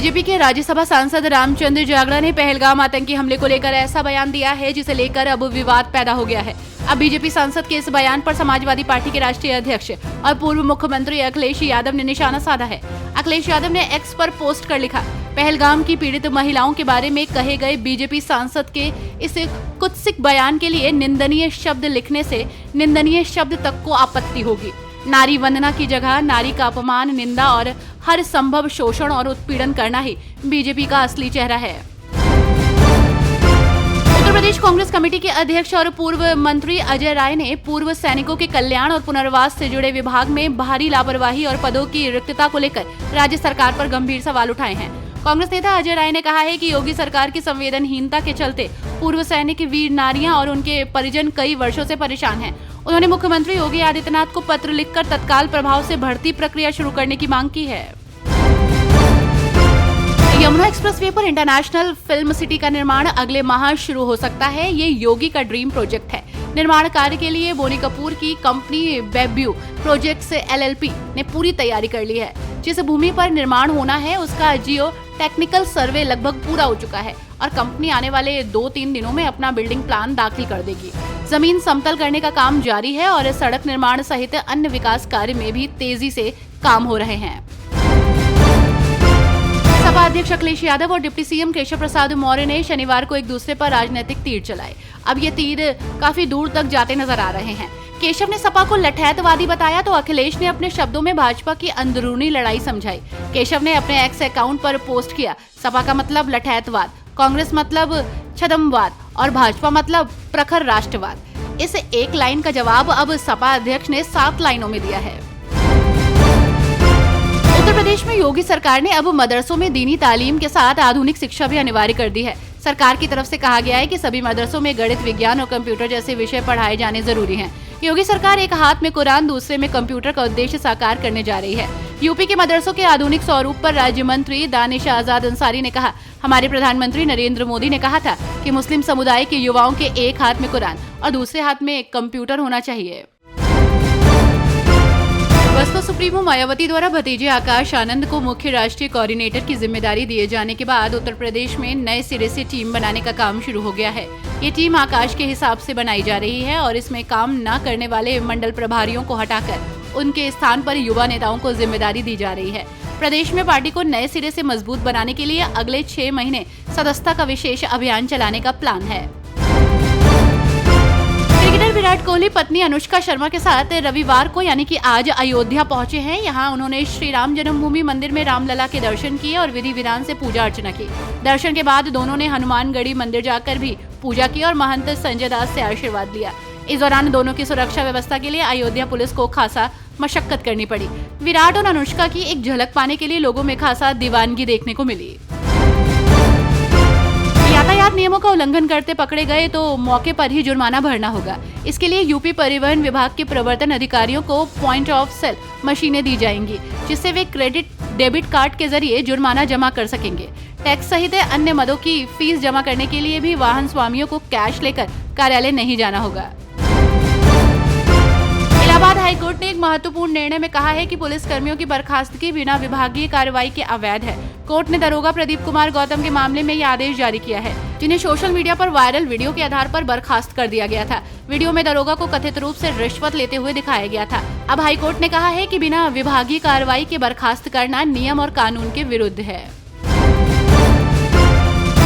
BJP के राज्यसभा सांसद रामचंद्र जागड़ा ने पहलगाम आतंकी हमले को लेकर ऐसा बयान दिया है जिसे लेकर अब विवाद पैदा हो गया है। अब बीजेपी सांसद के इस बयान पर समाजवादी पार्टी के राष्ट्रीय अध्यक्ष और पूर्व मुख्यमंत्री अखिलेश यादव ने निशाना साधा है। अखिलेश यादव ने एक्स पर पोस्ट कर लिखा, पहलगाम की पीड़ित महिलाओं के बारे में कहे गए बीजेपी सांसद के इस कुत्सित बयान के लिए निंदनीय शब्द लिखने से निंदनीय शब्द तक को आपत्ति होगी। नारी वंदना की जगह नारी का अपमान, निंदा और हर संभव शोषण और उत्पीड़न करना ही बीजेपी का असली चेहरा है। उत्तर प्रदेश कांग्रेस कमेटी के अध्यक्ष और पूर्व मंत्री अजय राय ने पूर्व सैनिकों के कल्याण और पुनर्वास से जुड़े विभाग में भारी लापरवाही और पदों की रिक्तता को लेकर राज्य सरकार पर गंभीर सवाल उठाए हैं। कांग्रेस नेता अजय राय ने कहा है कि योगी सरकार की संवेदनहीनता के चलते पूर्व सैनिक, वीर नारियां और उनके परिजन कई वर्षों से परेशान हैं। उन्होंने मुख्यमंत्री योगी आदित्यनाथ को पत्र लिखकर तत्काल प्रभाव से भर्ती प्रक्रिया शुरू करने की मांग की है। यमुना एक्सप्रेसवे पर इंटरनेशनल फिल्म सिटी का निर्माण अगले माह शुरू हो सकता है। ये योगी का ड्रीम प्रोजेक्ट है। निर्माण कार्य के लिए बोनी कपूर की कंपनी बेब्यू प्रोजेक्ट्स LLP ने पूरी तैयारी कर ली है। जिस भूमि पर निर्माण होना है उसका जियो टेक्निकल सर्वे लगभग पूरा हो चुका है और कंपनी आने वाले 2-3 दिनों में अपना बिल्डिंग प्लान दाखिल कर देगी। जमीन समतल करने का काम जारी है और सड़क निर्माण सहित अन्य विकास कार्य में भी तेजी से काम हो रहे हैं। सपा अध्यक्ष अखिलेश यादव और डिप्टी सीएम केशव प्रसाद मौर्य ने शनिवार को एक दूसरे पर राजनीतिक तीर चलाए। अब ये तीर काफी दूर तक जाते नजर आ रहे हैं। केशव ने सपा को लठैतवादी बताया तो अखिलेश ने अपने शब्दों में भाजपा की अंदरूनी लड़ाई समझाई। केशव ने अपने एक्स अकाउंट पर पोस्ट किया, सपा का मतलब लठैतवाद, कांग्रेस मतलब छद्मवाद और भाजपा मतलब प्रखर राष्ट्रवाद। इस एक लाइन का जवाब अब सपा अध्यक्ष ने 7 लाइनों में दिया है। उत्तर प्रदेश में योगी सरकार ने अब मदरसों में दीनी तालीम के साथ आधुनिक शिक्षा भी अनिवार्य कर दी है। सरकार की तरफ से कहा गया है कि सभी मदरसों में गणित, विज्ञान और कंप्यूटर जैसे विषय पढ़ाए जाने जरूरी हैं। योगी सरकार एक हाथ में कुरान, दूसरे में कंप्यूटर का उद्देश्य साकार करने जा रही है। यूपी के मदरसों के आधुनिक स्वरूप पर राज्य मंत्री दानिश आजाद अंसारी ने कहा, हमारे प्रधानमंत्री नरेंद्र मोदी ने कहा था कि मुस्लिम समुदाय के युवाओं के एक हाथ में कुरान और दूसरे हाथ में कंप्यूटर होना चाहिए। बसपा सुप्रीमो मायावती द्वारा भतीजे आकाश आनंद को मुख्य राष्ट्रीय कोऑर्डिनेटर की जिम्मेदारी दिए जाने के बाद उत्तर प्रदेश में नए सिरे से टीम बनाने का काम शुरू हो गया है। ये टीम आकाश के हिसाब से बनाई जा रही है और इसमें काम न करने वाले मंडल प्रभारियों को हटाकर उनके स्थान पर युवा नेताओं को जिम्मेदारी दी जा रही है। प्रदेश में पार्टी को नए सिरे से मजबूत बनाने के लिए अगले 6 महीने सदस्यता का विशेष अभियान चलाने का प्लान है। क्रिकेटर विराट कोहली पत्नी अनुष्का शर्मा के साथ रविवार को यानी कि आज अयोध्या पहुंचे हैं। यहां उन्होंने श्री राम जन्मभूमि मंदिर में रामलला के दर्शन किए और विधि विधान से पूजा अर्चना की। दर्शन के बाद दोनों ने हनुमानगढ़ी मंदिर जाकर भी पूजा की और महंत संजय दास से आशीर्वाद लिया। इस दौरान दोनों की सुरक्षा व्यवस्था के लिए अयोध्या पुलिस को खासा मशक्कत करनी पड़ी। विराट और अनुष्का की एक झलक पाने के लिए लोगों में खासा दीवानगी देखने को मिली। यातायात नियमों का उल्लंघन करते पकड़े गए तो मौके पर ही जुर्माना भरना होगा। इसके लिए यूपी परिवहन विभाग के प्रवर्तन अधिकारियों को पॉइंट ऑफ सेल मशीनें दी जाएंगी, जिससे वे क्रेडिट डेबिट कार्ड के जरिए जुर्माना जमा कर सकेंगे। टैक्स सहित अन्य मदों की फीस जमा करने के लिए भी वाहन स्वामियों को कैश लेकर कार्यालय नहीं जाना होगा। इलाहाबाद हाईकोर्ट ने एक महत्वपूर्ण निर्णय में कहा है कि पुलिस कर्मियों की बर्खास्तगी बिना विभागीय कार्रवाई के अवैध है। कोर्ट ने दरोगा प्रदीप कुमार गौतम के मामले में यह आदेश जारी किया है, जिन्हें सोशल मीडिया पर वायरल वीडियो के आधार पर बर्खास्त कर दिया गया था। वीडियो में दरोगा को कथित रूप से रिश्वत लेते हुए दिखाया गया था। अब हाईकोर्ट ने कहा है कि बिना विभागीय कार्रवाई के बर्खास्त करना नियम और कानून के विरुद्ध है।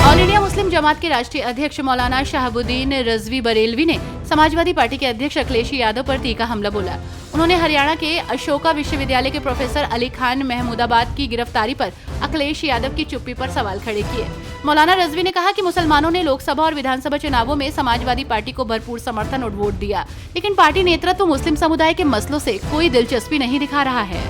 ऑल इंडिया मुस्लिम जमात के राष्ट्रीय अध्यक्ष मौलाना शहाबुद्दीन रजवी बरेलवी ने समाजवादी पार्टी के अध्यक्ष अखिलेश यादव पर तीखा हमला बोला। उन्होंने हरियाणा के अशोका विश्वविद्यालय के प्रोफेसर अली खान महमूदाबाद की गिरफ्तारी पर अखिलेश यादव की चुप्पी पर सवाल खड़े किए। मौलाना रजवी ने कहा कि मुसलमानों ने लोकसभा और विधानसभा चुनावों में समाजवादी पार्टी को भरपूर समर्थन और वोट दिया, लेकिन पार्टी नेतृत्व मुस्लिम समुदाय के मसलों से कोई दिलचस्पी नहीं दिखा रहा है।